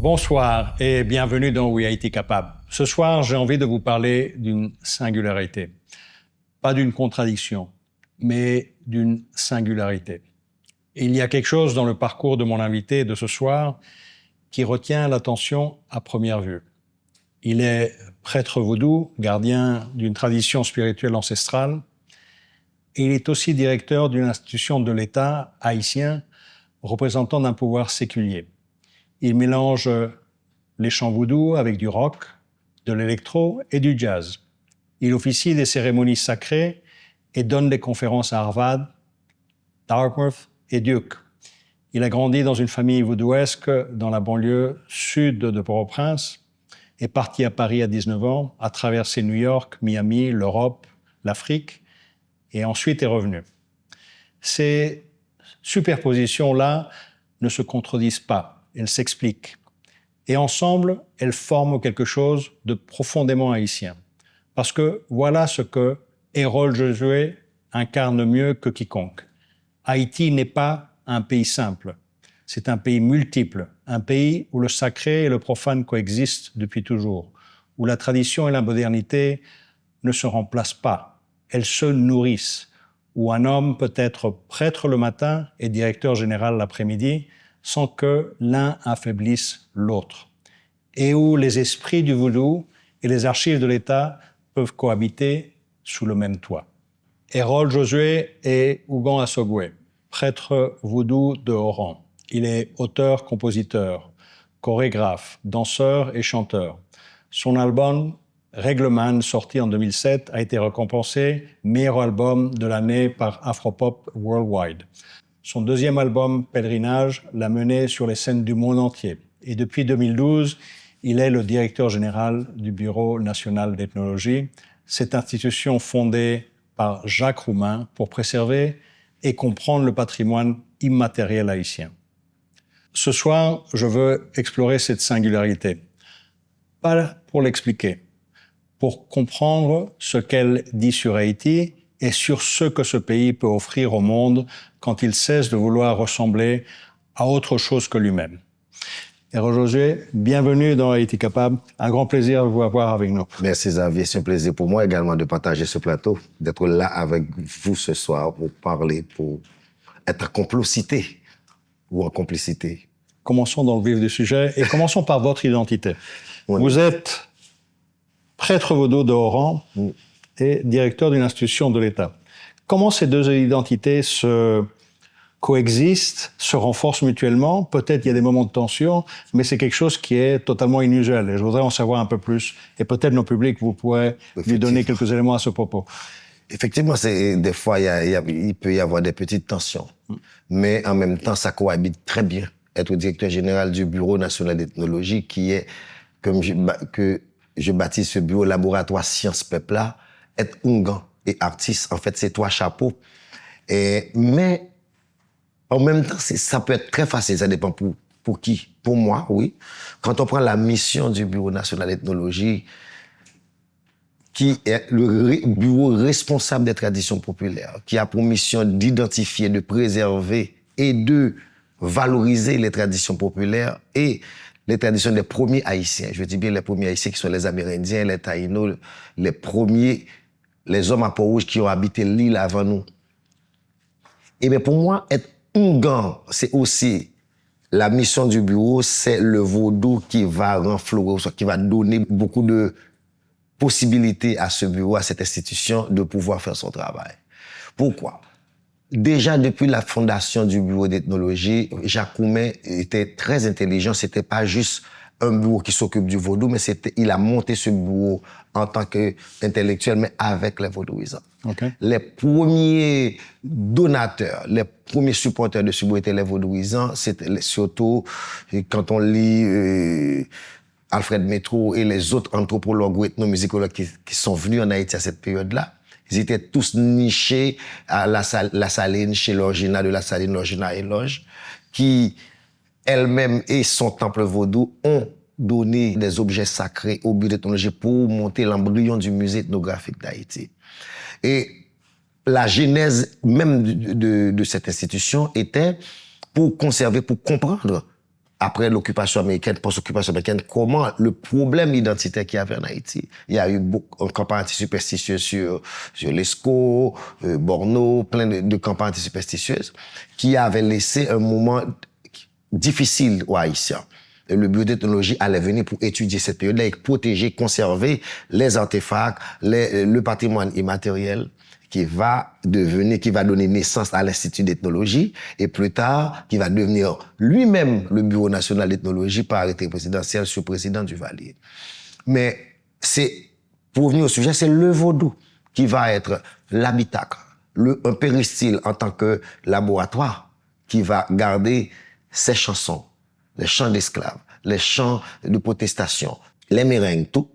Bonsoir et bienvenue dans We IT Capable. Ce soir, j'ai envie de vous parler d'une singularité. Pas d'une contradiction, mais d'une singularité. Il y a quelque chose dans le parcours de mon invité de ce soir qui retient l'attention à première vue. Il est prêtre vaudou, gardien d'une tradition spirituelle ancestrale, et il est aussi directeur d'une institution de l'État haïtien représentant d'un pouvoir séculier. Il mélange les chants vaudous avec du rock, de l'électro et du jazz. Il officie des cérémonies sacrées et donne des conférences à Harvard, Dartmouth et Duke. Il a grandi dans une famille vaudouesque dans la banlieue sud de Port-au-Prince, est parti à Paris à 19 ans, a traversé New York, Miami, l'Europe, l'Afrique et ensuite est revenu. Ces superpositions-là ne se contredisent pas. Elles s'expliquent. Et ensemble, elles forment quelque chose de profondément haïtien. Parce que voilà ce que Errol Josué incarne mieux que quiconque. Haïti n'est pas un pays simple. C'est un pays multiple, un pays où le sacré et le profane coexistent depuis toujours, où la tradition et la modernité ne se remplacent pas, elles se nourrissent, où un homme peut être prêtre le matin et directeur général l'après-midi, sans que l'un affaiblisse l'autre, et où les esprits du vaudou et les archives de l'État peuvent cohabiter sous le même toit. Errol Josué est Ougan Assogwe, prêtre vaudou de haut rang. Il est auteur, compositeur, chorégraphe, danseur et chanteur. Son album Règleman, sorti en 2007, a été récompensé meilleur album de l'année par Afropop Worldwide. Son deuxième album, Pèlerinage, l'a mené sur les scènes du monde entier. Et depuis 2012, il est le directeur général du Bureau national d'ethnologie, cette institution fondée par Jacques Roumain pour préserver et comprendre le patrimoine immatériel haïtien. Ce soir, je veux explorer cette singularité. Pas pour l'expliquer, pour comprendre ce qu'elle dit sur Haïti et sur ce que ce pays peut offrir au monde quand il cesse de vouloir ressembler à autre chose que lui-même. Errol Josué, bienvenue dans Haïti Capable. Un grand plaisir de vous avoir avec nous. Merci Xavier, c'est un plaisir pour moi également de partager ce plateau, d'être là avec vous ce soir pour parler, pour être en complicité ou en complicité. Commençons dans le vif du sujet et commençons par votre identité. Oui. Vous êtes prêtre vaudou de haut rang et directeur d'une institution de l'État. Comment ces deux identités se coexistent, se renforcent mutuellement? Peut-être il y a des moments de tension, mais c'est quelque chose qui est totalement inusuel. Et je voudrais en savoir un peu plus. Et peut-être nos publics, vous pourrez lui donner quelques éléments à ce propos. Effectivement, des fois, il peut y avoir des petites tensions. Mais en même temps, ça cohabite très bien. Être directeur général du Bureau national d'ethnologie, qui est, que je baptise ce bureau laboratoire Sciences Peuple-là, être Ougan et artiste, en fait, c'est trois chapeaux. Mais en même temps, ça peut être très facile, ça dépend pour qui. Pour moi, oui. Quand on prend la mission du Bureau national d'ethnologie, qui est le bureau responsable des traditions populaires, qui a pour mission d'identifier, de préserver et de valoriser les traditions populaires et les traditions des premiers Haïtiens. Je dis bien les premiers Haïtiens qui sont les Amérindiens, les Taïnos, les hommes à Port-Rouge qui ont habité l'île avant nous. Et bien pour moi, être Ougan, c'est aussi la mission du bureau, c'est le vaudou qui va renflouer, qui va donner beaucoup de possibilités à ce bureau, à cette institution de pouvoir faire son travail. Pourquoi? Déjà, depuis la fondation du bureau d'ethnologie, Jacques Roumain était très intelligent. C'était pas juste un bureau qui s'occupe du vaudou, mais il a monté ce bureau en tant qu'intellectuel, mais avec les vaudouisants. Okay. Les premiers donateurs, les premiers supporters de ce bureau étaient les vaudouisants. C'était surtout, quand on lit Alfred Métro et les autres anthropologues ou ethnomusicologues qui sont venus en Haïti à cette période-là, ils étaient tous nichés à la Saline, chez l'Orgina de la Saline, l'Orgina et Loge, qui elle-même et son temple vaudou ont donné des objets sacrés au bureau d'ethnologie pour monter l'embryon du musée ethnographique d'Haïti. Et la genèse même de cette institution était pour conserver, pour comprendre après l'occupation américaine, post-occupation américaine, comment le problème identitaire qu'il y avait en Haïti. Il y a eu beaucoup de campagnes anti-superstitieuses sur l'ESCO, Borno, plein de campagnes anti-superstitieuses qui avaient laissé un moment difficile aux Haïtiens. Et le bureau d'ethnologie allait venir pour étudier cette période-là et protéger, conserver les artefacts, le patrimoine immatériel qui va donner naissance à l'Institut d'ethnologie et plus tard, qui va devenir lui-même le Bureau national d'ethnologie par arrêté présidentiel sur président Duvalier. Mais pour revenir au sujet, c'est le vaudou qui va être l'habitacle, un péristyle en tant que laboratoire qui va garder ses chansons, les chants d'esclaves, les chants de protestation, les meringues, tout,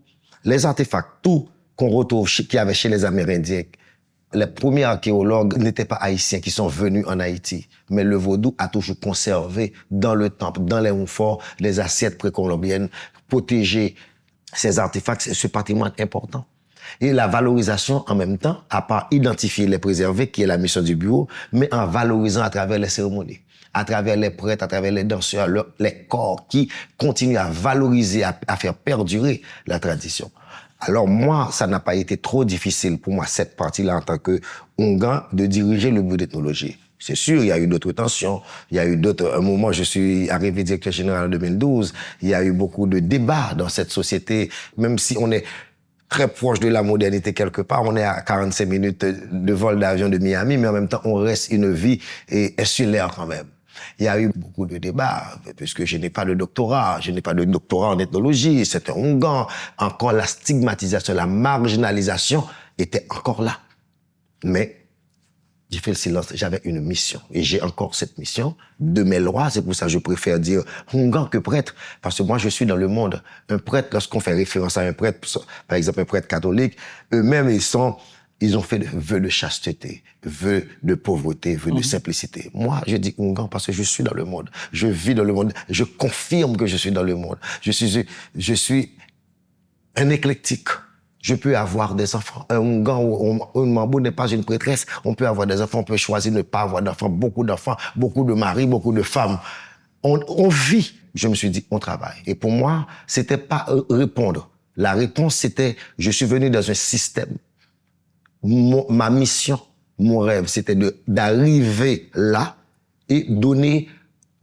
les artefacts, tout qu'on retrouve qu'il y avait chez les Amérindiens. Les premiers archéologues n'étaient pas haïtiens qui sont venus en Haïti, mais le vaudou a toujours conservé dans le temple, dans les forts, les assiettes précolombiennes, protéger ces artefacts, ce patrimoine important. Et la valorisation en même temps, à part identifier, les préserver, qui est la mission du bureau, mais en valorisant à travers les cérémonies, à travers les prêtres, à travers les danseurs, les corps qui continuent à valoriser, à faire perdurer la tradition. Alors moi, ça n'a pas été trop difficile pour moi, cette partie-là, en tant que Onguan, de diriger le bureau d'ethnologie. C'est sûr, il y a eu d'autres tensions, il y a eu un moment, je suis arrivé directeur général en 2012, il y a eu beaucoup de débats dans cette société, même si on est très proche de la modernité quelque part, on est à 45 minutes de vol d'avion de Miami, mais en même temps, on reste une vie insulaire quand même. Il y a eu beaucoup de débats, puisque je n'ai pas de doctorat en ethnologie, c'était Onguan. Encore la stigmatisation, la marginalisation était encore là. Mais j'ai fait le silence, j'avais une mission. Et j'ai encore cette mission de mes lois, c'est pour ça que je préfère dire Onguan que prêtre, parce que moi je suis dans le monde. Un prêtre, lorsqu'on fait référence à un prêtre, par exemple un prêtre catholique, eux-mêmes ils ont fait vœux de chasteté, vœux de pauvreté, vœux de simplicité. Moi, je dis Onguan parce que je suis dans le monde. Je vis dans le monde. Je confirme que je suis dans le monde. Je suis un éclectique. Je peux avoir des enfants. Un Onguan ou un Mambou n'est pas une prêtresse. On peut avoir des enfants, on peut choisir de ne pas avoir d'enfants. Beaucoup d'enfants, beaucoup de maris, beaucoup de femmes. On vit. Je me suis dit, on travaille. Et pour moi, c'était pas répondre. La réponse, c'était, je suis venu dans un système. Ma mission, mon rêve, c'était d'arriver là et donner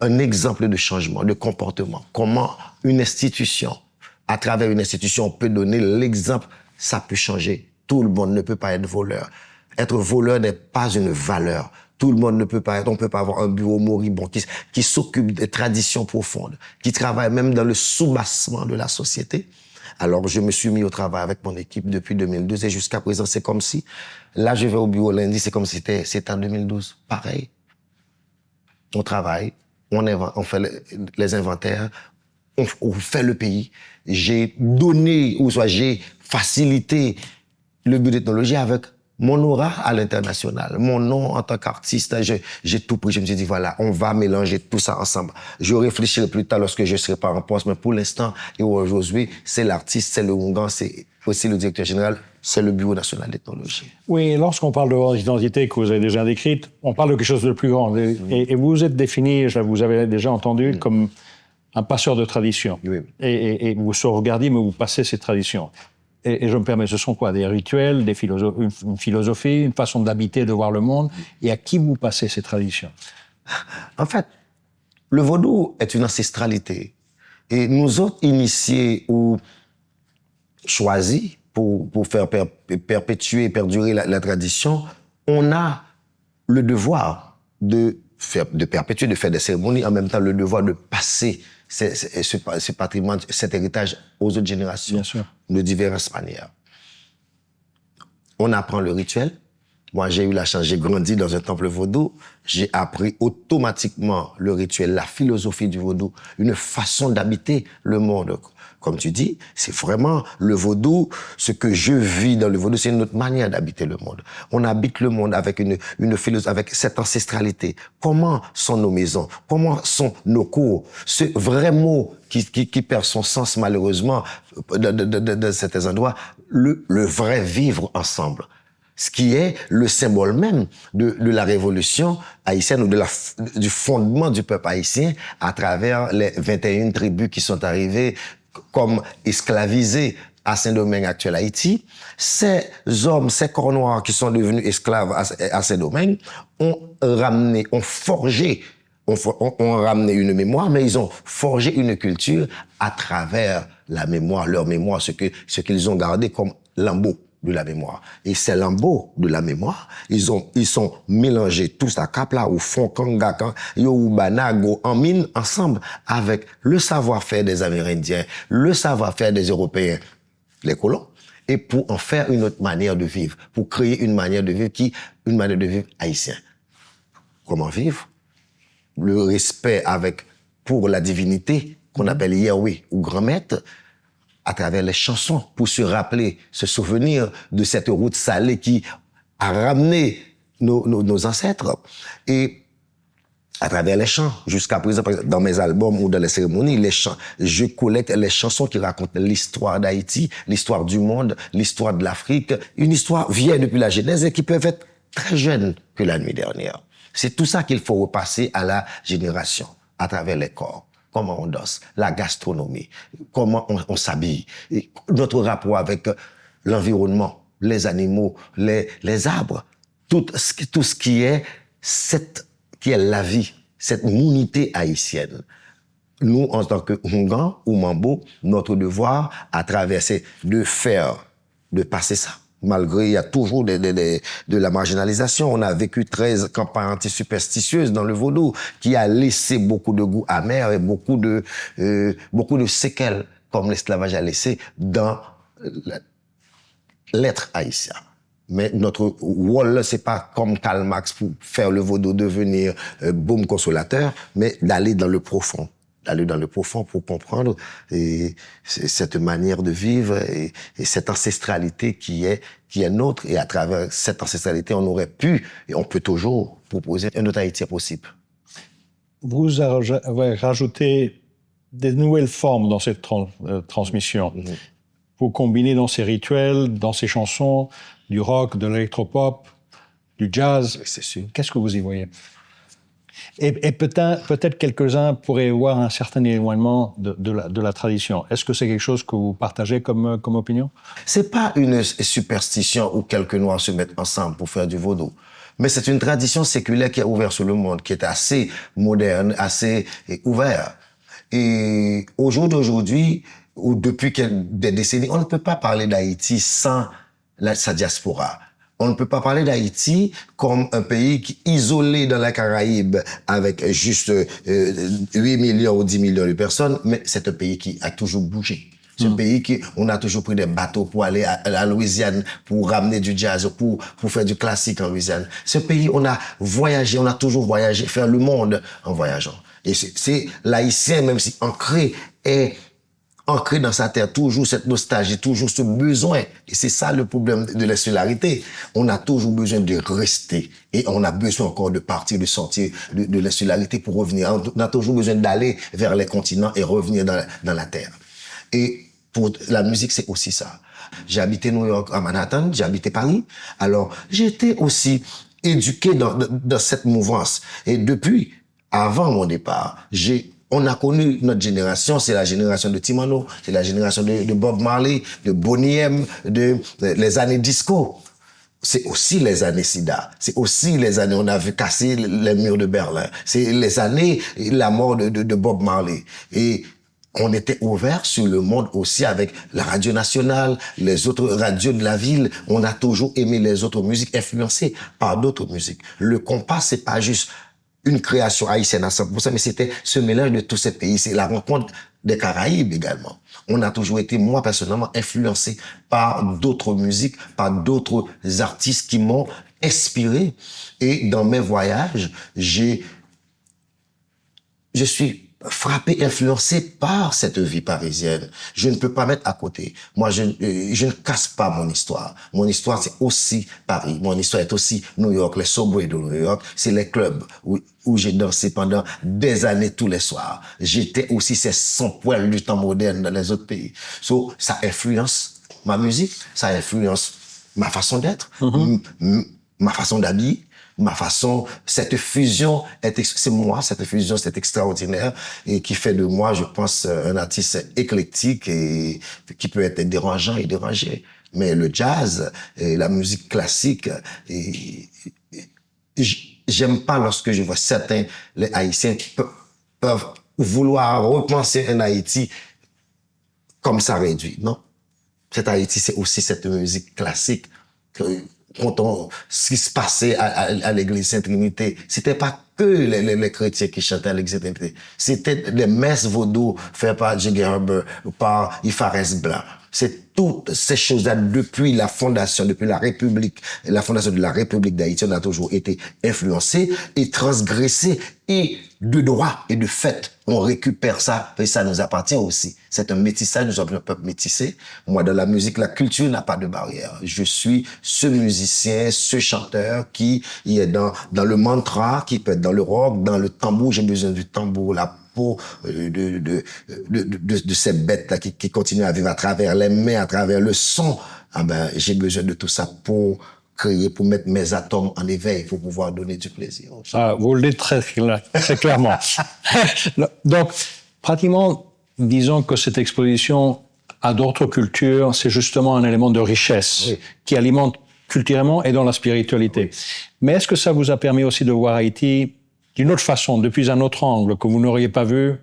un exemple de changement, de comportement. Comment une institution, à travers une institution, on peut donner l'exemple, ça peut changer. Tout le monde ne peut pas être voleur. Être voleur n'est pas une valeur. Tout le monde ne peut pas être, on peut pas avoir un bureau moribond qui s'occupe des traditions profondes, qui travaille même dans le soubassement de la société. Alors, je me suis mis au travail avec mon équipe depuis 2012 et jusqu'à présent, c'est comme si, là, je vais au bureau lundi, c'est comme si c'était en 2012. Pareil. On travaille, on fait les inventaires, on fait le pays. J'ai donné, ou soit j'ai facilité le bureau d'ethnologie avec mon aura à l'international, mon nom en tant qu'artiste, j'ai tout pris. Je me suis dit, voilà, on va mélanger tout ça ensemble. Je réfléchirai plus tard lorsque je serai pas en poste, mais pour l'instant et aujourd'hui, c'est l'artiste, c'est le Onguan, c'est aussi le directeur général, c'est le Bureau national d'ethnologie. Oui, lorsqu'on parle de votre identité que vous avez déjà décrite, on parle de quelque chose de plus grand. Et vous vous êtes défini, vous avez déjà entendu, comme un passeur de tradition. Oui. Et vous sauvegardez, mais vous passez ces traditions. Et je me permets, ce sont quoi? Des rituels, une philosophie, une façon d'habiter, de voir le monde? Et à qui vous passez ces traditions? En fait, le vaudou est une ancestralité. Et nous autres initiés ou choisis pour faire perpétuer, perdurer la tradition, on a le devoir de perpétuer, de faire des cérémonies, en même temps le devoir de passer ce patrimoine, cet héritage aux autres générations. Bien sûr. De diverses manières. On apprend le rituel. Moi, j'ai eu la chance, j'ai grandi dans un temple vaudou. J'ai appris automatiquement le rituel, la philosophie du vaudou, une façon d'habiter le monde. Comme tu dis, c'est vraiment le vaudou. Ce que je vis dans le vaudou, c'est une autre manière d'habiter le monde. On habite le monde avec une philosophie, avec cette ancestralité. Comment sont nos maisons? Comment sont nos cours? Ce vrai mot qui perd son sens malheureusement dans certains endroits, le vrai vivre ensemble. ce qui est le symbole même de la révolution haïtienne ou du fondement du peuple haïtien à travers les 21 tribus qui sont arrivées comme esclavisées à Saint-Domingue actuel Haïti. Ces hommes, ces corps noirs qui sont devenus esclaves à Saint-Domingue ont forgé une mémoire, mais ils ont forgé une culture à travers la mémoire, leur mémoire, ce qu'ils ont gardé comme lambeaux de la mémoire. Et ces lambeaux de la mémoire, ils sont mélangés tous à Kapla ou Fonkangakan, Youbanago, en mine, ensemble avec le savoir-faire des Amérindiens, le savoir-faire des Européens, les colons, et pour en faire une autre manière de vivre, pour créer une manière de vivre haïtienne. Comment vivre? Le respect pour la divinité qu'on appelle Yahweh ou Grand Maître, à travers les chansons, pour se rappeler, se souvenir de cette route salée qui a ramené nos ancêtres. Et à travers les chants, jusqu'à présent, par exemple, dans mes albums ou dans les cérémonies, je collecte les chansons qui racontent l'histoire d'Haïti, l'histoire du monde, l'histoire de l'Afrique, une histoire vieille depuis la Genèse et qui peuvent être très jeunes que la nuit dernière. C'est tout ça qu'il faut repasser à la génération, à travers les corps. Comment on danse, la gastronomie, comment on s'habille, notre rapport avec l'environnement, les animaux, les arbres, tout ce qui est la vie, cette unité haïtienne. Nous, en tant que Hungan ou Mambo, notre devoir à travers c'est de passer ça. Malgré, il y a toujours de la marginalisation. On a vécu 13 campagnes anti-superstitieuses dans le vaudou qui a laissé beaucoup de goût amer et beaucoup de séquelles, comme l'esclavage a laissé dans l'être haïtien. Mais notre rôle, c'est pas comme Karl Marx pour faire le vaudou devenir baume consolateur, mais d'aller dans le profond. D'aller dans le profond pour comprendre cette manière de vivre et cette ancestralité qui est nôtre. Et à travers cette ancestralité, on aurait pu et on peut toujours proposer un autre Haïti possible. Vous avez rajouté des nouvelles formes dans cette transmission. Mm-hmm. Vous combinez dans ces rituels, dans ces chansons, du rock, de l'électropop, du jazz. C'est sûr. Qu'est-ce que vous y voyez? Et peut-être quelques-uns pourraient voir un certain éloignement de la tradition. Est-ce que c'est quelque chose que vous partagez comme opinion? C'est pas une superstition où quelques Noirs se mettent ensemble pour faire du vaudou. Mais c'est une tradition séculaire qui est ouverte sur le monde, qui est assez moderne, assez ouverte. Et au jour d'aujourd'hui, ou depuis des décennies, on ne peut pas parler d'Haïti sans sa diaspora. On ne peut pas parler d'Haïti comme un pays isolé dans la Caraïbe avec juste 8 millions ou 10 millions de personnes, mais c'est un pays qui a toujours bougé. C'est un pays on a toujours pris des bateaux pour aller à Louisiane, pour ramener du jazz, pour faire du classique en Louisiane. Ce pays, on a voyagé, on a toujours voyagé, faire le monde en voyageant. Et c'est l'Haïtien, même si ancré dans sa terre, toujours cette nostalgie, toujours ce besoin. Et c'est ça le problème de l'insularité. On a toujours besoin de rester. Et on a besoin encore de partir, de sortir de l'insularité pour revenir. On a toujours besoin d'aller vers les continents et revenir dans la terre. Et pour la musique, c'est aussi ça. J'ai habité New York à Manhattan, j'ai habité Paris. Alors, j'ai été aussi éduqué dans cette mouvance. Et depuis, avant mon départ, on a connu notre génération, c'est la génération de Timano, c'est la génération de Bob Marley, de Boney M, les années disco. C'est aussi les années SIDA. C'est aussi les années, on a vu casser les murs de Berlin. C'est les années, la mort de Bob Marley. Et on était ouvert sur le monde aussi avec la radio nationale, les autres radios de la ville. On a toujours aimé les autres musiques influencées par d'autres musiques. Le compas, c'est pas juste une création haïtienne à 100%, mais c'était ce mélange de tous ces pays. C'est la rencontre des Caraïbes également. On a toujours été, moi personnellement, influencé par d'autres musiques, par d'autres artistes qui m'ont inspiré. Et dans mes voyages, je suis frappé, influencé par cette vie parisienne. Je ne peux pas mettre à côté. Moi, je ne casse pas mon histoire. Mon histoire, c'est aussi Paris. Mon histoire est aussi New York, les subways de New York. C'est les clubs où j'ai dansé pendant des années tous les soirs. J'étais aussi ces sans-poils du temps moderne dans les autres pays. Ça influence ma musique, ça influence ma façon d'être, ma façon d'habiller, ma façon, cette fusion, c'est moi, cette fusion, c'est extraordinaire et qui fait de moi, je pense, un artiste éclectique et qui peut être dérangeant et dérangé. Mais le jazz et la musique classique, j'aime pas lorsque je vois certains, les Haïtiens peuvent vouloir repenser un Haïti comme ça réduit, non? Cet Haïti, c'est aussi cette musique classique que ce qui se passait à l'église Sainte-Trinité, c'était pas que les chrétiens qui chantaient à l'église Sainte-Trinité. C'était les messes vaudou faites par J. Gerber ou par Ifares Blanc. C'est toutes ces choses-là depuis la fondation, depuis la République, la fondation de la République d'Haïti, on a toujours été influencé et transgressé et de droit et de fait, on récupère ça et ça nous appartient aussi. C'est un métissage, nous sommes un peuple métissé. Moi, dans la musique, la culture n'a pas de barrière. Je suis ce musicien, ce chanteur qui est dans le mantra, qui peut être dans le rock, dans le tambour. J'ai besoin du tambour, la peau de ces bêtes-là qui continuent à vivre à travers les mains, à travers le son. Ah ben, j'ai besoin de tout ça pour créer, pour mettre mes atomes en éveil, pour pouvoir donner du plaisir. Ah, vous le dites très clairement. Donc, pratiquement, disons que cette exposition à d'autres cultures, c'est justement un élément de richesse qui alimente culturellement et dans la spiritualité. Mais est-ce que ça vous a permis aussi de voir Haïti d'une autre façon, depuis un autre angle, que vous n'auriez pas vu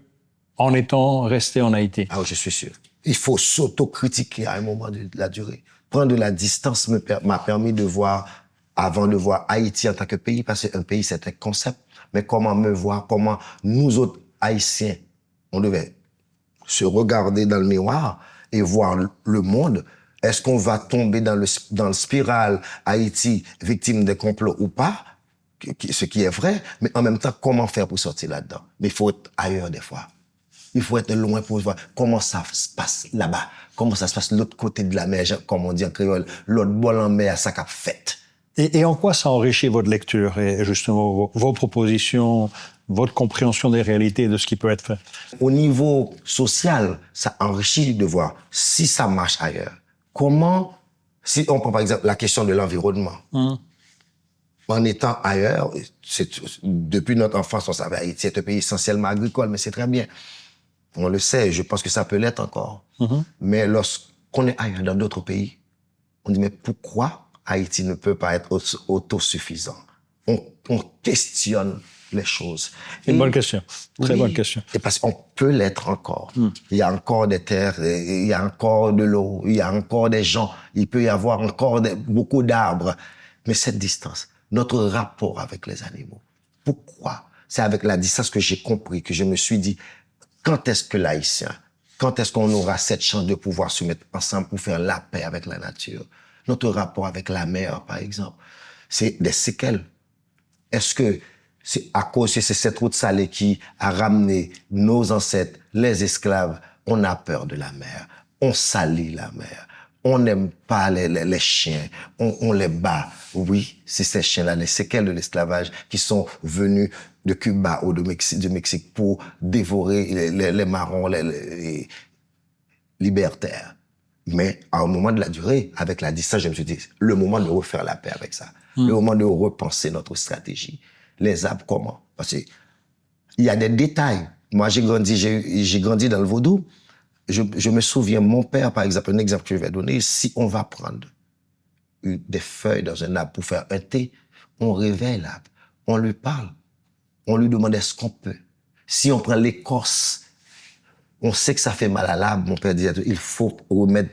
en étant resté en Haïti? Ah oui, je suis sûr. Il faut s'autocritiquer à un moment de la durée. Prendre de la distance m'a permis de voir, avant de voir Haïti en tant que pays, parce qu'un pays, c'est un concept, mais comment me voir, comment nous autres Haïtiens, on devait se regarder dans le miroir et voir le monde. Est-ce qu'on va tomber dans le spirale Haïti, victime des complots ou pas? Ce qui est vrai, mais en même temps, comment faire pour sortir là-dedans? Mais il faut être ailleurs des fois. Il faut être loin pour voir comment ça se passe là-bas, comment ça se passe de l'autre côté de la mer, comme on dit en créole, l'autre bol en mer, ça qu'a fait. Et en quoi ça enrichit votre lecture et justement vos propositions, votre compréhension des réalités et de ce qui peut être fait? Au niveau social, ça enrichit de voir si ça marche ailleurs. Comment, si on prend par exemple la question de l'environnement, en étant ailleurs, depuis notre enfance, on savait Haïti est un pays essentiellement agricole, mais c'est très bien. On le sait, je pense que ça peut l'être encore. Mais lorsqu'on est ailleurs dans d'autres pays, on dit mais pourquoi Haïti ne peut pas être autosuffisant? On questionne les choses. Une bonne question, très bonne question. Et parce qu'on peut l'être encore. Il y a encore des terres, il y a encore de l'eau, il y a encore des gens, il peut y avoir encore beaucoup d'arbres. Mais cette distance, notre rapport avec les animaux, pourquoi? C'est avec la distance que j'ai compris, que je me suis dit, quand est-ce que l'Haïtien, quand est-ce qu'on aura cette chance de pouvoir se mettre ensemble pour faire la paix avec la nature? Notre rapport avec la mer, par exemple, c'est des séquelles. Est-ce que c'est à cause que c'est cette route salée qui a ramené nos ancêtres, les esclaves, on a peur de la mer, on salit la mer, on n'aime pas les chiens, on les bat. Oui, c'est ces chiens-là, les séquelles de l'esclavage qui sont venus de Cuba ou du Mexique pour dévorer les marrons, les libertaires. Mais à un moment de la durée, avec la distance, je me suis dit, le moment de refaire la paix avec ça, le moment de repenser notre stratégie. Les arbres, comment? Parce qu'il y a des détails. Moi, j'ai grandi dans le vaudou. Je me souviens, mon père, par exemple, un exemple que je vais donner, si on va prendre des feuilles dans un arbre pour faire un thé, on réveille l'arbre, on lui parle, on lui demande est-ce qu'on peut. Si on prend l'écorce, on sait que ça fait mal à l'arbre, mon père disait, il faut remettre,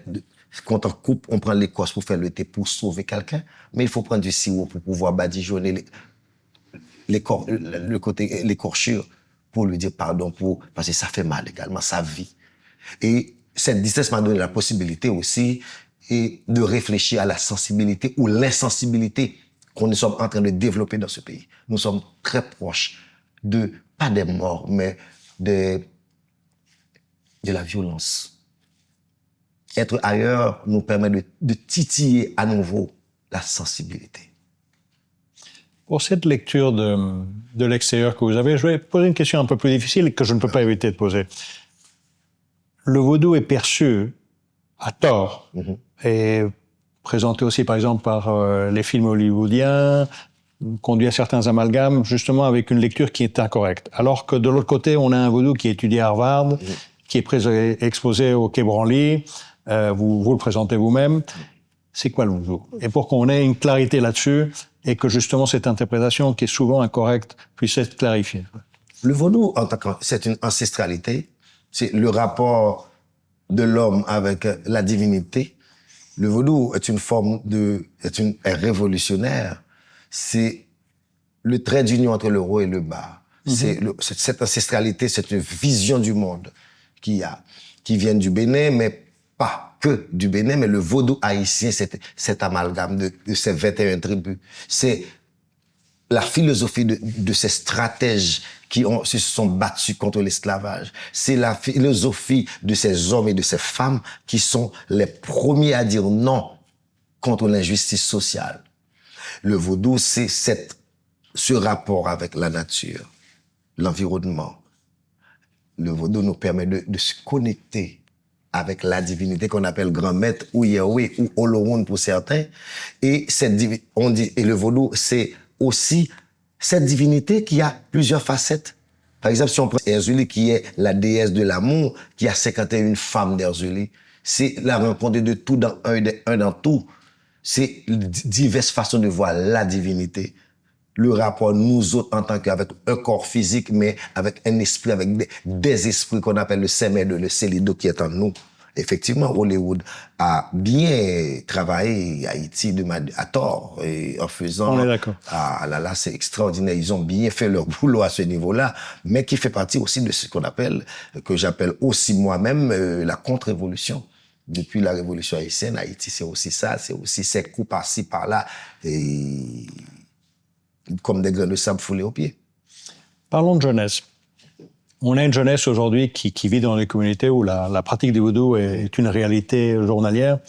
quand on coupe, on prend l'écorce pour faire le thé, pour sauver quelqu'un, mais il faut prendre du sirop pour pouvoir badigeonner l'écorchure, pour lui dire pardon, parce que ça fait mal également, ça vit. Et cette distance m'a donné la possibilité aussi de réfléchir à la sensibilité ou l'insensibilité qu'on nous sommes en train de développer dans ce pays. Nous sommes très proches pas des morts, mais de la violence. Être ailleurs nous permet de titiller à nouveau la sensibilité. Pour cette lecture de l'extérieur que vous avez, je vais poser une question un peu plus difficile que je ne peux pas éviter de poser. Le vaudou est perçu à tort et présenté aussi par exemple par les films hollywoodiens, conduit à certains amalgames, justement avec une lecture qui est incorrecte. Alors que de l'autre côté, on a un vaudou qui est étudié à Harvard, qui est exposé au Quai Branly, vous le présentez vous-même. C'est quoi le vaudou? Et pour qu'on ait une clarité là-dessus, et que justement cette interprétation, qui est souvent incorrecte, puisse être clarifiée. Le vaudou, c'est une ancestralité, c'est le rapport de l'homme avec la divinité. Le vaudou est une forme est révolutionnaire. C'est le trait d'union entre le haut et le bas. Cette ancestralité, c'est une vision du monde qui vient du Bénin, mais pas que du Bénin, mais le vaudou haïtien, cet amalgame de ces 21 tribus. C'est la philosophie de ces stratèges qui se sont battus contre l'esclavage. C'est la philosophie de ces hommes et de ces femmes qui sont les premiers à dire non contre l'injustice sociale. Le vaudou, c'est ce rapport avec la nature, l'environnement. Le vaudou nous permet de se connecter avec la divinité qu'on appelle Grand Maître ou Yahweh ou Oloun pour certains. Et le vaudou, c'est aussi cette divinité qui a plusieurs facettes. Par exemple, si on prend Erzuli, qui est la déesse de l'amour, qui a 51 femmes d'Erzuli, c'est la rencontre de tout dans un dans tout. C'est diverses façons de voir la divinité. Le rapport, nous autres, en tant qu'avec un corps physique, mais avec un esprit, avec des esprits qu'on appelle le Semedo, le Célido qui est en nous. Effectivement, Hollywood a bien travaillé Haïti à tort, et en faisant... On est d'accord. Ah là là, c'est extraordinaire. Ils ont bien fait leur boulot à ce niveau-là, mais qui fait partie aussi de ce que j'appelle aussi moi-même la contre-révolution. Depuis la révolution haïtienne, Haïti, c'est aussi ça, c'est aussi ces coups par-ci, par-là, et comme des grains de sable foulés aux pieds. Parlons de jeunesse. On a une jeunesse aujourd'hui qui vit dans les communautés où la pratique du vaudou est une réalité journalière,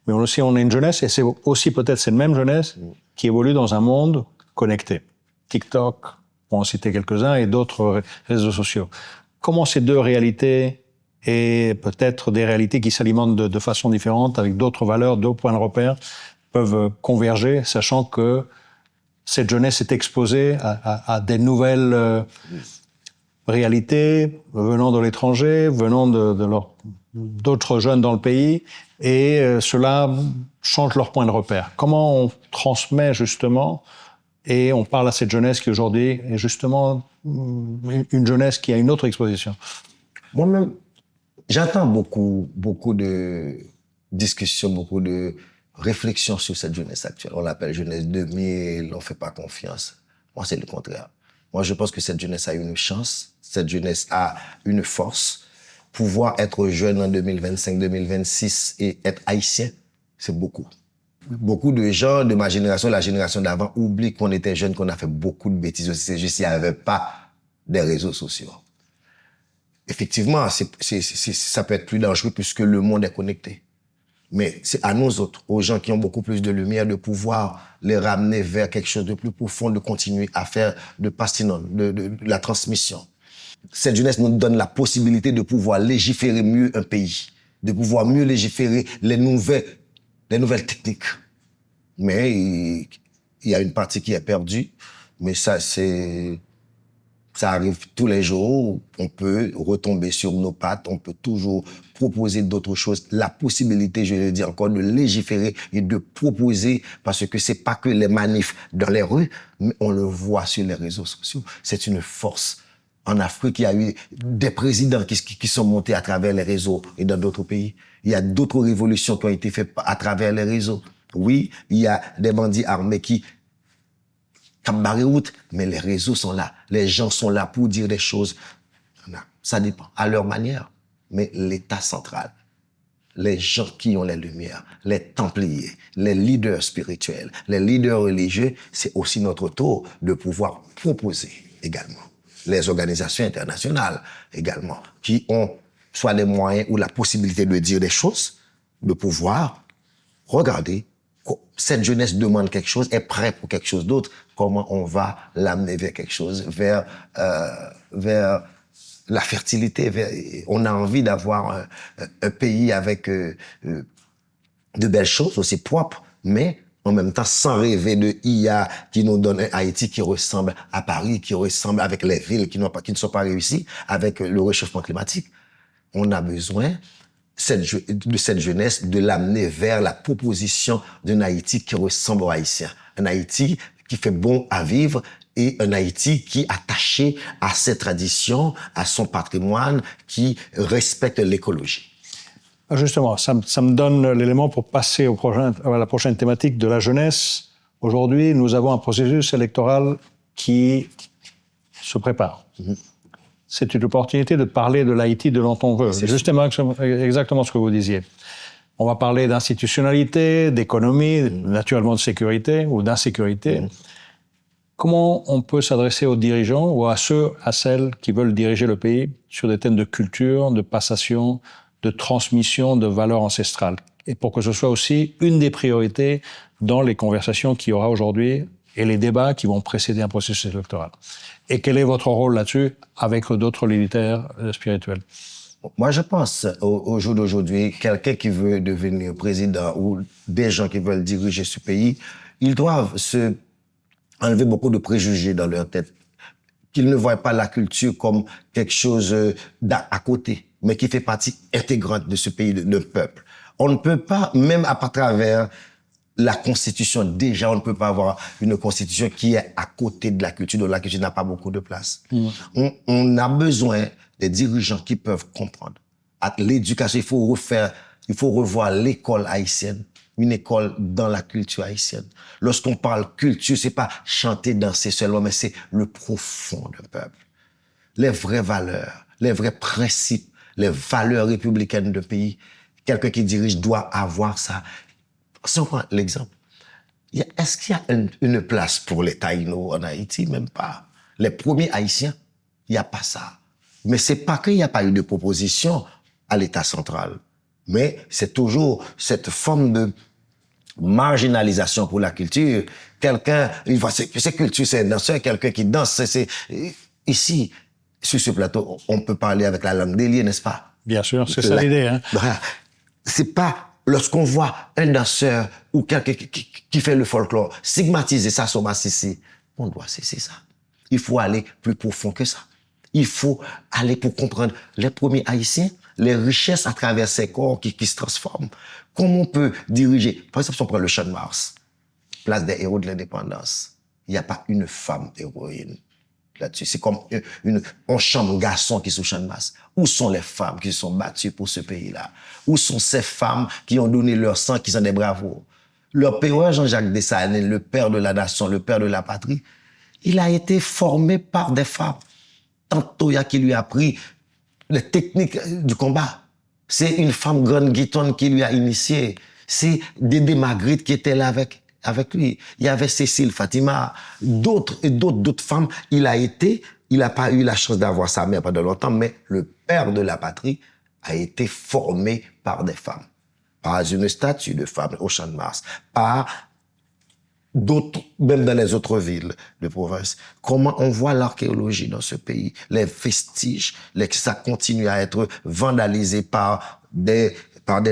mais on a une jeunesse, et c'est aussi peut-être cette même jeunesse qui évolue dans un monde connecté. TikTok, pour en citer quelques-uns, et d'autres réseaux sociaux. Comment ces deux réalités, et peut-être des réalités qui s'alimentent de façon différente, avec d'autres valeurs, d'autres points de repère, peuvent converger, sachant que cette jeunesse est exposée à des nouvelles réalités venant de l'étranger, venant d'autres jeunes dans le pays, et cela change leur point de repère. Comment on transmet justement, et on parle à cette jeunesse qui aujourd'hui est justement une jeunesse qui a une autre exposition? Moi-même, j'entends beaucoup de discussions, beaucoup de réflexions sur cette jeunesse actuelle. On l'appelle jeunesse 2000, on ne fait pas confiance. Moi, c'est le contraire. Moi, je pense que cette jeunesse a une chance, cette jeunesse a une force. Pouvoir être jeune en 2025, 2026 et être haïtien, c'est beaucoup. Beaucoup de gens de ma génération, la génération d'avant, oublient qu'on était jeunes, qu'on a fait beaucoup de bêtises. C'est juste qu'il n'y avait pas des réseaux sociaux. Effectivement, ça peut être plus dangereux puisque le monde est connecté. Mais c'est à nous autres, aux gens qui ont beaucoup plus de lumière, de pouvoir les ramener vers quelque chose de plus profond, de continuer à faire de pastinone, de la transmission. Cette jeunesse nous donne la possibilité de pouvoir légiférer mieux un pays, de pouvoir mieux légiférer les nouvelles techniques. Mais il y a une partie qui est perdue, mais ça arrive tous les jours, on peut retomber sur nos pattes, on peut toujours proposer d'autres choses. La possibilité, je le dis encore, de légiférer et de proposer, parce que c'est pas que les manifs dans les rues, mais on le voit sur les réseaux sociaux. C'est une force. En Afrique, il y a eu des présidents qui sont montés à travers les réseaux et dans d'autres pays. Il y a d'autres révolutions qui ont été faites à travers les réseaux. Oui, il y a des bandits armés qui barrent route, mais les réseaux sont là. Les gens sont là pour dire des choses. Ça dépend, à leur manière. Mais l'État central, les gens qui ont les lumières, les templiers, les leaders spirituels, les leaders religieux, c'est aussi notre tour de pouvoir proposer également. Les organisations internationales également, qui ont soit les moyens ou la possibilité de dire des choses, de pouvoir regarder. Cette jeunesse demande quelque chose, est prête pour quelque chose d'autre. Comment on va l'amener vers quelque chose, vers la fertilité. On a envie d'avoir un pays avec de belles choses aussi propres, mais en même temps sans rêver de IA qui nous donne un Haïti qui ressemble à Paris, qui ressemble avec les villes qui ne sont pas réussies, avec le réchauffement climatique. On a besoin de cette jeunesse de l'amener vers la proposition d'un Haïti qui ressemble aux Haïtiens. Un Haïti qui fait bon à vivre et un Haïti qui est attaché à ses traditions, à son patrimoine, qui respecte l'écologie. Justement, ça me donne l'élément pour passer à la prochaine thématique de la jeunesse. Aujourd'hui, nous avons un processus électoral qui se prépare. C'est une opportunité de parler de l'Haïti de dont on veut. C'est justement exactement ce que vous disiez. On va parler d'institutionnalité, d'économie, naturellement de sécurité ou d'insécurité. Comment on peut s'adresser aux dirigeants ou à celles qui veulent diriger le pays sur des thèmes de culture, de passation, de transmission de valeurs ancestrales, et pour que ce soit aussi une des priorités dans les conversations qu'il y aura aujourd'hui et les débats qui vont précéder un processus électoral. Et quel est votre rôle là-dessus avec d'autres leaders spirituels? Moi, je pense, au jour d'aujourd'hui, quelqu'un qui veut devenir président ou des gens qui veulent diriger ce pays, ils doivent enlever beaucoup de préjugés dans leur tête, qu'ils ne voient pas la culture comme quelque chose à côté, mais qui fait partie intégrante de ce pays, de peuple. On ne peut pas, même à travers la Constitution, déjà, on ne peut pas avoir une Constitution qui est à côté de la culture, dont la culture n'a pas beaucoup de place. On a besoin des dirigeants qui peuvent comprendre. À l'éducation, il faut revoir l'école haïtienne, une école dans la culture haïtienne. Lorsqu'on parle culture, c'est pas chanter, danser seulement, mais c'est le profond du peuple. Les vraies valeurs, les vrais principes, les valeurs républicaines du pays. Quelqu'un qui dirige doit avoir ça. Si on prend l'exemple, est-ce qu'il y a une place pour les Taïnos en Haïti? Même pas. Les premiers Haïtiens, il n'y a pas ça. Mais c'est pas qu'il n'y a pas eu de proposition à l'État central. Mais c'est toujours cette forme de marginalisation pour la culture. Quelqu'un, c'est culture, c'est un danseur, quelqu'un qui danse, ici, sur ce plateau, on peut parler avec la langue des lieux, n'est-ce pas? Bien sûr, c'est ça l'idée. Hein? C'est pas lorsqu'on voit un danseur ou quelqu'un qui fait le folklore stigmatiser ça sur Massissi, on doit cesser ça. Il faut aller plus profond que ça. Il faut aller pour comprendre les premiers Haïtiens, les richesses à travers ces corps qui se transforment. Comment on peut diriger? Par exemple, si on prend le Champ de Mars, place des héros de l'indépendance, il n'y a pas une femme héroïne là-dessus. C'est comme un champ de garçons qui sont au Champ de Mars. Où sont les femmes qui se sont battues pour ce pays-là? Où sont ces femmes qui ont donné leur sang, qui sont des bravos? Leur père, Jean-Jacques Dessalines, le père de la nation, le père de la patrie, il a été formé par des femmes. Tantôt, il y a qui lui a appris les techniques du combat. C'est une femme grande guitonne qui lui a initié. C'est Dédé Magritte qui était là avec lui. Il y avait Cécile, Fatima, d'autres femmes. Il n'a pas eu la chance d'avoir sa mère pendant longtemps, mais le père de la patrie a été formé par des femmes. Par une statue de femme au Champ de Mars. Par d'autres, même dans les autres villes de province. Comment on voit l'archéologie dans ce pays, les vestiges, ça continue à être vandalisé par des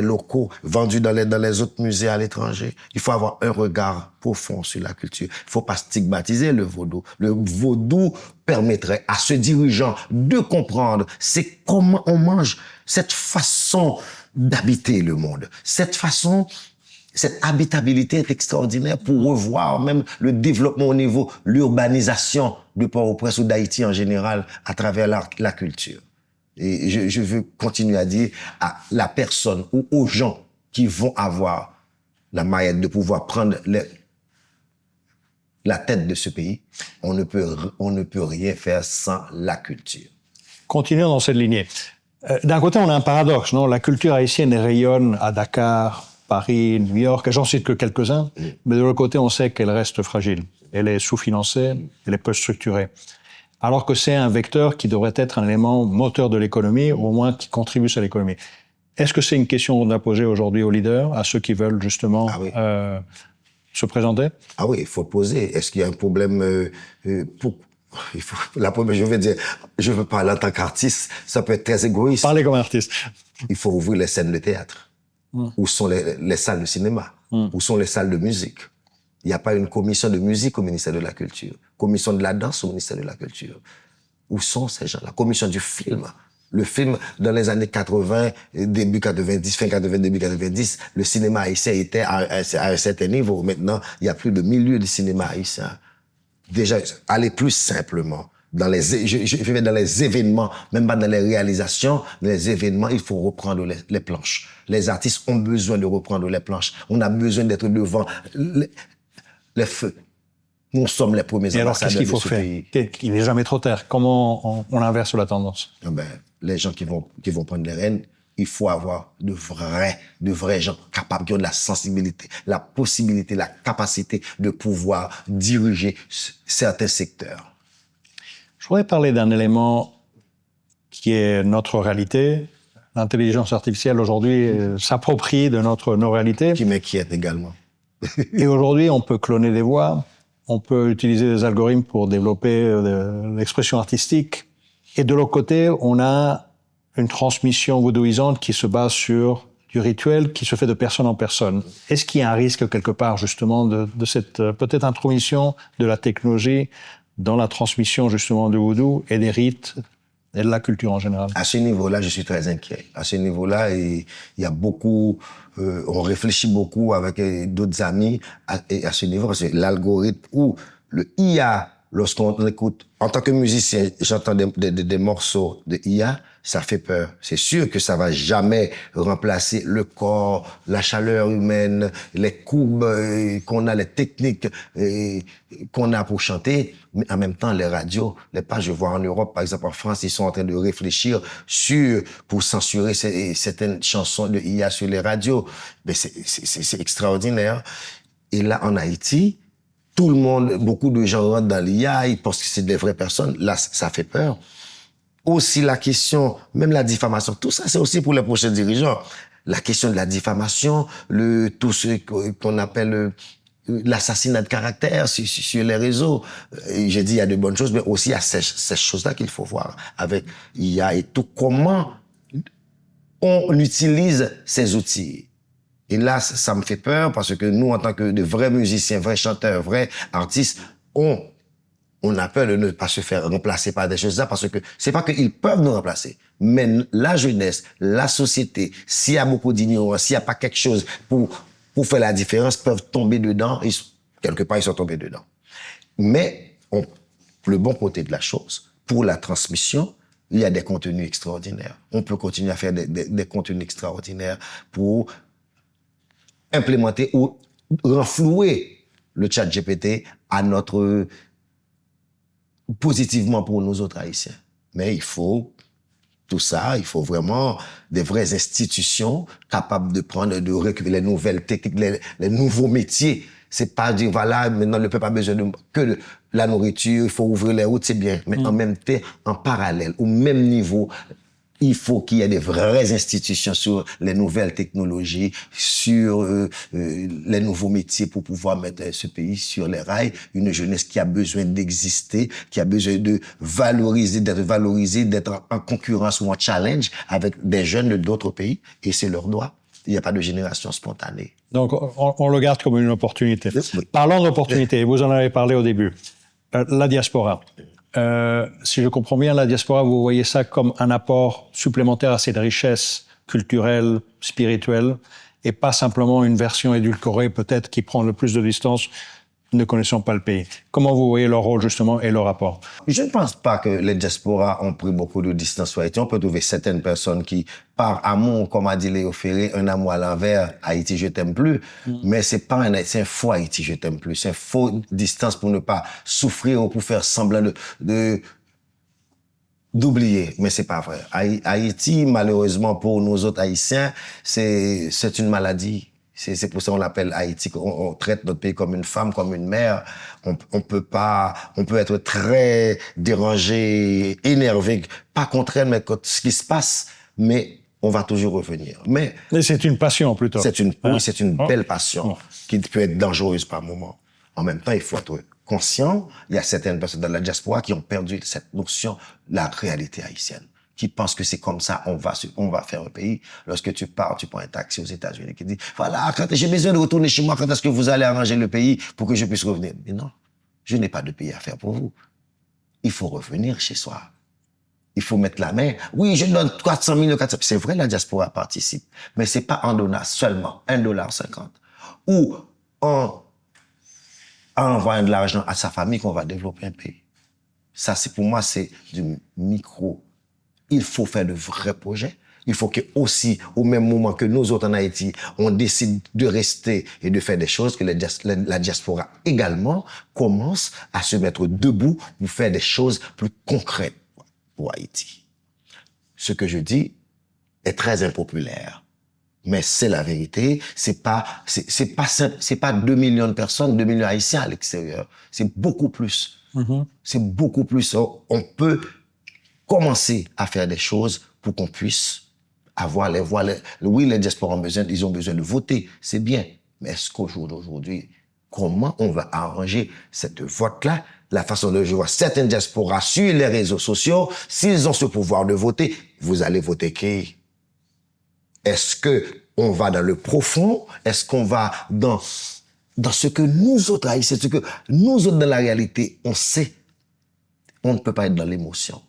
locaux vendus dans les autres musées à l'étranger. Il faut avoir un regard profond sur la culture. Il faut pas stigmatiser le vaudou. Le vaudou permettrait à ce dirigeant de comprendre c'est comment on mange, cette façon d'habiter le monde, cette habitabilité est extraordinaire pour revoir même le développement au niveau, l'urbanisation de Port-au-Prince ou d'Haïti en général à travers la culture. Et je veux continuer à dire à la personne ou aux gens qui vont avoir la maillette de pouvoir prendre la tête de ce pays, on ne peut rien faire sans la culture. Continuons dans cette lignée. D'un côté, on a un paradoxe, non? La culture haïtienne rayonne à Dakar, Paris, New York, j'en cite que quelques-uns, mais de l'autre côté, on sait qu'elle reste fragile. Elle est sous-financée, elle est peu structurée. Alors que c'est un vecteur qui devrait être un élément moteur de l'économie, ou au moins qui contribue à l'économie. Est-ce que c'est une question qu'on a posée aujourd'hui aux leaders, à ceux qui veulent justement se présenter? Ah oui, il faut poser. Est-ce qu'il y a un problème je veux parler en tant qu'artiste, ça peut être très égoïste. Parlez comme artiste. Il faut ouvrir les scènes de théâtre. Où sont les salles de cinéma? Où sont les salles de musique? Il n'y a pas une commission de musique au ministère de la Culture. Commission de la danse au ministère de la Culture. Où sont ces gens? La commission du film. Le film, dans les années 80, début 90, fin 80, début 90, le cinéma haïtien était à un certain niveau. Maintenant, il y a plus de milieu de cinéma haïtien. Déjà, aller plus simplement. Je vais dans les événements, même pas dans les réalisations, dans les événements, il faut reprendre les planches. Les artistes ont besoin de reprendre les planches. On a besoin d'être devant les feux. Nous sommes les premiers ambassadeurs. Et alors, qu'est-ce qu'il faut faire? Il n'est jamais trop tard. Comment on inverse la tendance? Les gens qui vont prendre les rênes, il faut avoir de vrais gens capables, qui ont de la sensibilité, la possibilité, la capacité de pouvoir diriger certains secteurs. Je voudrais parler d'un élément qui est notre réalité. L'intelligence artificielle, aujourd'hui, s'approprie de nos réalités. Qui m'inquiète également. Et aujourd'hui, on peut cloner des voix, on peut utiliser des algorithmes pour développer l'expression artistique. Et de l'autre côté, on a une transmission vaudouisante qui se base sur du rituel qui se fait de personne en personne. Est-ce qu'il y a un risque quelque part, justement, de cette peut-être intromission de la technologie dans la transmission, justement, du vaudou et des rites et de la culture en général? À ce niveau-là, je suis très inquiet. À ce niveau-là, il y a beaucoup... on réfléchit beaucoup avec d'autres amis à ce niveau, parce que l'algorithme ou le IA, lorsqu'on écoute, en tant que musicien, j'entends des morceaux de IA, ça fait peur. C'est sûr que ça va jamais remplacer le corps, la chaleur humaine, les courbes qu'on a, les techniques qu'on a pour chanter. Mais en même temps, les radios, les pages, je vois en Europe, par exemple en France, ils sont en train de réfléchir pour censurer certaines chansons de IA sur les radios. Mais c'est extraordinaire. Et là, en Haïti, tout le monde, beaucoup de gens rentrent dans l'IA, ils pensent que c'est des vraies personnes. Là, ça fait peur. Aussi la question, même la diffamation, tout ça, c'est aussi pour les prochains dirigeants. La question de la diffamation, tout ce qu'on appelle l'assassinat de caractère sur les réseaux. J'ai dit, il y a de bonnes choses, mais aussi il y a ces choses-là qu'il faut voir avec l'IA et tout. Comment on utilise ces outils. Et là, ça me fait peur parce que nous, en tant que de vrais musiciens, vrais chanteurs, vrais artistes, on a peur de ne pas se faire remplacer par des choses-là parce que c'est pas qu'ils peuvent nous remplacer, mais la jeunesse, la société, s'il y a beaucoup d'ignorance, s'il n'y a pas quelque chose pour faire la différence, peuvent tomber dedans. Quelque part, ils sont tombés dedans. Mais le bon côté de la chose, pour la transmission, il y a des contenus extraordinaires. On peut continuer à faire des contenus extraordinaires pour implémenter ou renflouer le chat GPT à positivement pour nous autres Haïtiens. Mais il faut tout ça, il faut vraiment des vraies institutions capables de prendre, de récupérer les nouvelles techniques, les nouveaux métiers. C'est pas dire, voilà, maintenant le peuple a besoin que de la nourriture, il faut ouvrir les routes, c'est bien. Mais en même temps, en parallèle, au même niveau, il faut qu'il y ait des vraies institutions sur les nouvelles technologies, sur les nouveaux métiers pour pouvoir mettre ce pays sur les rails. Une jeunesse qui a besoin d'exister, qui a besoin de d'être valorisée, d'être en concurrence ou en challenge avec des jeunes d'autres pays. Et c'est leur droit. Il n'y a pas de génération spontanée. Donc, on le garde comme une opportunité. Oui. Parlons d'opportunité, vous en avez parlé au début. La diaspora. Si je comprends bien, la diaspora, vous voyez ça comme un apport supplémentaire à cette richesse culturelle, spirituelle, et pas simplement une version édulcorée, peut-être, qui prend le plus de distance, ne connaissant pas le pays. Comment vous voyez leur rôle, justement, et leur apport? Je ne pense pas que les diasporas ont pris beaucoup de distance sur Haïti. On peut trouver certaines personnes qui, par amour, comme a dit Léo Ferré, un amour à l'envers, Haïti, je t'aime plus. Mais c'est un faux Haïti, je t'aime plus. C'est un faux distance pour ne pas souffrir ou pour faire semblant d'oublier. Mais c'est pas vrai. Haïti, malheureusement, pour nous autres Haïtiens, c'est une maladie. C'est pour ça qu'on l'appelle Haïti. On traite notre pays comme une femme, comme une mère. On peut être très dérangé, énervé, pas contre elle, mais contre ce qui se passe, mais on va toujours revenir. Mais c'est une passion, plutôt. Oui, c'est une belle passion qui peut être dangereuse par moments. En même temps, il faut être conscient. Il y a certaines personnes dans la diaspora qui ont perdu cette notion de la réalité haïtienne, qui pensent que c'est comme ça, on va faire un pays. Lorsque tu pars, tu prends un taxi aux États-Unis qui dit, voilà, quand j'ai besoin de retourner chez moi, quand est-ce que vous allez arranger le pays pour que je puisse revenir? Mais non, je n'ai pas de pays à faire pour vous. Il faut revenir chez soi. Il faut mettre la main. Oui, je donne 400 000, 400 000. C'est vrai, la diaspora participe. Mais c'est pas en donnant seulement $1,50 ou en envoyant de l'argent à sa famille qu'on va développer un pays. Ça, c'est pour moi, c'est du micro. Il faut faire de vrais projets. Il faut que aussi, au même moment que nous autres en Haïti, on décide de rester et de faire des choses, que la diaspora également commence à se mettre debout pour faire des choses plus concrètes pour Haïti. Ce que je dis est très impopulaire. Mais c'est la vérité. C'est pas simple. C'est pas 2 millions de personnes, 2 millions d'Haïtiens à l'extérieur. C'est beaucoup plus. C'est beaucoup plus. On peut commencer à faire des choses pour qu'on puisse avoir les voix. Oui, les diasporas ils ont besoin de voter. C'est bien. Mais est-ce qu'au jour d'aujourd'hui, comment on va arranger cette vote-là? La façon dont je vois certaines diasporas sur les réseaux sociaux, s'ils ont ce pouvoir de voter, vous allez voter qui? Est-ce que on va dans le profond? Est-ce qu'on va dans ce que nous autres Haïtiens, ce que nous autres dans la réalité, on sait? On ne peut pas être dans l'émotion.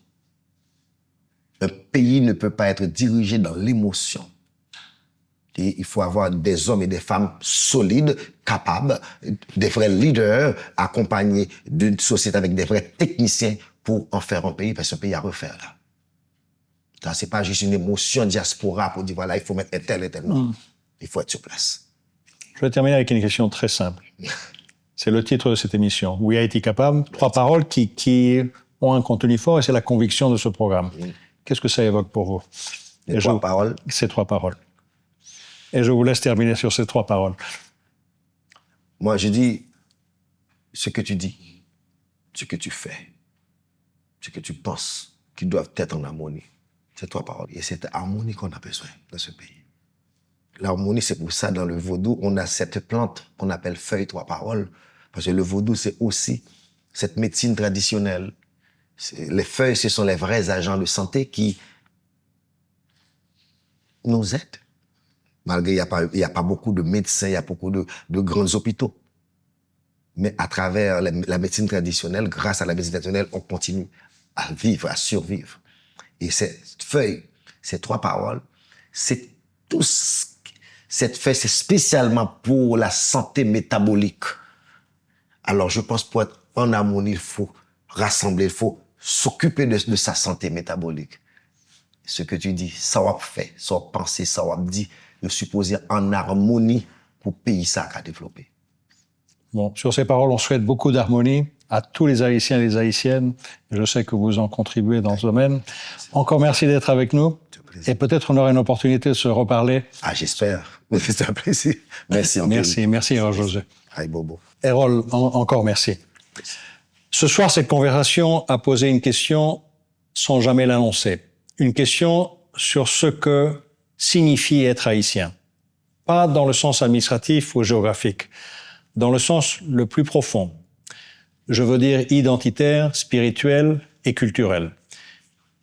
Un pays ne peut pas être dirigé dans l'émotion. Et il faut avoir des hommes et des femmes solides, capables, des vrais leaders, accompagnés d'une société avec des vrais techniciens pour en faire un pays, parce que c'est un pays à refaire, là. C'est pas juste une émotion diaspora pour dire, voilà, il faut mettre un tel et tel. Non. Il faut être sur place. Je vais terminer avec une question très simple. C'est le titre de cette émission. We Haïti Capable. 3 paroles qui ont un contenu fort et c'est la conviction de ce programme. Qu'est-ce que ça évoque pour vous? Les 3 paroles. Ces 3 paroles. Et je vous laisse terminer sur ces 3 paroles. Moi, je dis ce que tu dis, ce que tu fais, ce que tu penses, qui doivent être en harmonie. Ces 3 paroles. Et c'est harmonie qu'on a besoin dans ce pays. L'harmonie, c'est pour ça, dans le vaudou, on a cette plante qu'on appelle feuille 3 paroles. Parce que le vaudou, c'est aussi cette médecine traditionnelle. Les feuilles, ce sont les vrais agents de santé qui nous aident. Malgré il n'y a pas beaucoup de médecins, il y a beaucoup de grands hôpitaux. Mais à travers la médecine traditionnelle, grâce à la médecine traditionnelle, on continue à vivre, à survivre. Et cette feuille, ces 3 paroles, c'est tout. Cette feuille, c'est spécialement pour la santé métabolique. Alors, je pense pour être en harmonie, il faut rassembler, il faut s'occuper de sa santé métabolique. Ce que tu dis, ça va faire, ça va penser, ça va dire, je suis posé en harmonie pour pays ça à développer. Bon, sur ces paroles, on souhaite beaucoup d'harmonie à tous les Haïtiens et les Haïtiennes. Je sais que vous en contribuez dans ce domaine. Encore merci d'être avec nous. Et peut-être on aura une opportunité de se reparler. Ah, j'espère. C'est un plaisir. Merci encore. Merci, Errol José. Aïe, Bobo. Errol, encore merci. Ce soir, cette conversation a posé une question sans jamais l'annoncer. Une question sur ce que signifie être haïtien. Pas dans le sens administratif ou géographique, dans le sens le plus profond. Je veux dire identitaire, spirituel et culturel.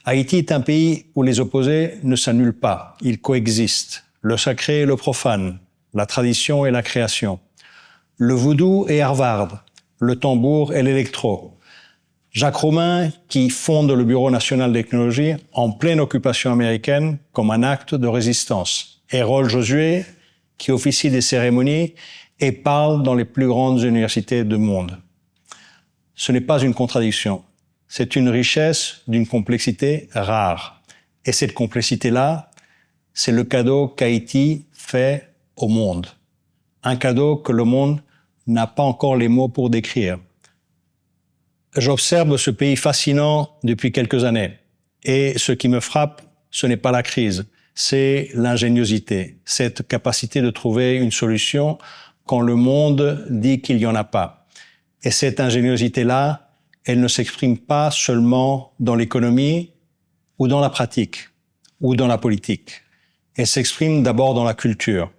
Haïti est un pays où les opposés ne s'annulent pas, ils coexistent. Le sacré et le profane, la tradition et la création. Le vaudou et Harvard, le tambour et l'électro. Jacques Romain qui fonde le Bureau national de technologie en pleine occupation américaine comme un acte de résistance. Errol Josué qui officie des cérémonies et parle dans les plus grandes universités du monde. Ce n'est pas une contradiction. C'est une richesse d'une complexité rare. Et cette complexité-là, c'est le cadeau qu'Haïti fait au monde. Un cadeau que le monde n'a pas encore les mots pour décrire. J'observe ce pays fascinant depuis quelques années. Et ce qui me frappe, ce n'est pas la crise, c'est l'ingéniosité, cette capacité de trouver une solution quand le monde dit qu'il n'y en a pas. Et cette ingéniosité-là, elle ne s'exprime pas seulement dans l'économie ou dans la pratique ou dans la politique. Elle s'exprime d'abord dans la culture,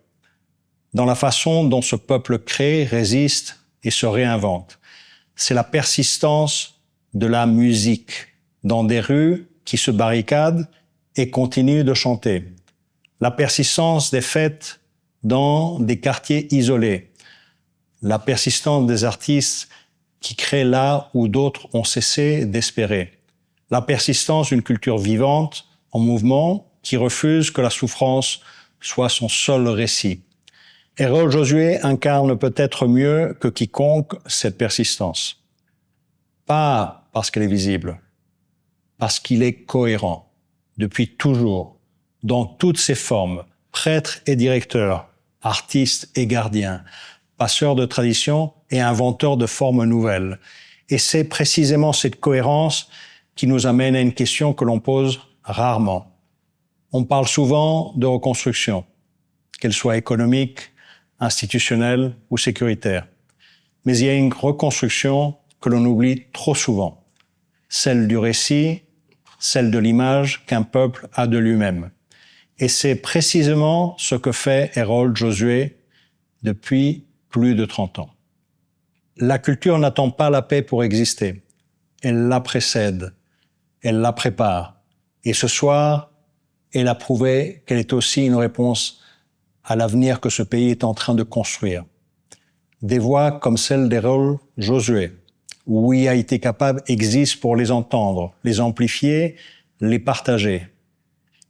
dans la façon dont ce peuple crée, résiste et se réinvente. C'est la persistance de la musique dans des rues qui se barricadent et continuent de chanter. La persistance des fêtes dans des quartiers isolés. La persistance des artistes qui créent là où d'autres ont cessé d'espérer. La persistance d'une culture vivante, en mouvement, qui refuse que la souffrance soit son seul récit. Hérode Josué incarne peut-être mieux que quiconque cette persistance. Pas parce qu'elle est visible, parce qu'il est cohérent, depuis toujours, dans toutes ses formes, prêtre et directeur, artiste et gardien, passeur de tradition et inventeur de formes nouvelles. Et c'est précisément cette cohérence qui nous amène à une question que l'on pose rarement. On parle souvent de reconstruction, qu'elle soit économique, institutionnelle ou sécuritaire. Mais il y a une reconstruction que l'on oublie trop souvent, celle du récit, celle de l'image qu'un peuple a de lui-même. Et c'est précisément ce que fait Hérode Josué depuis plus de 30 ans. La culture n'attend pas la paix pour exister. Elle la précède, elle la prépare. Et ce soir, elle a prouvé qu'elle est aussi une réponse à l'avenir que ce pays est en train de construire. Des voix comme celle d'Hérode Josué, où il a été capable, existent pour les entendre, les amplifier, les partager.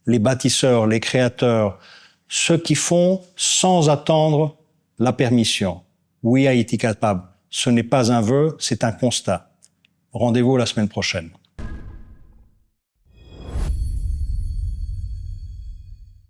Les bâtisseurs, les créateurs, ceux qui font sans attendre la permission. Oui, Haïti capable. Ce n'est pas un vœu, c'est un constat. Rendez-vous la semaine prochaine.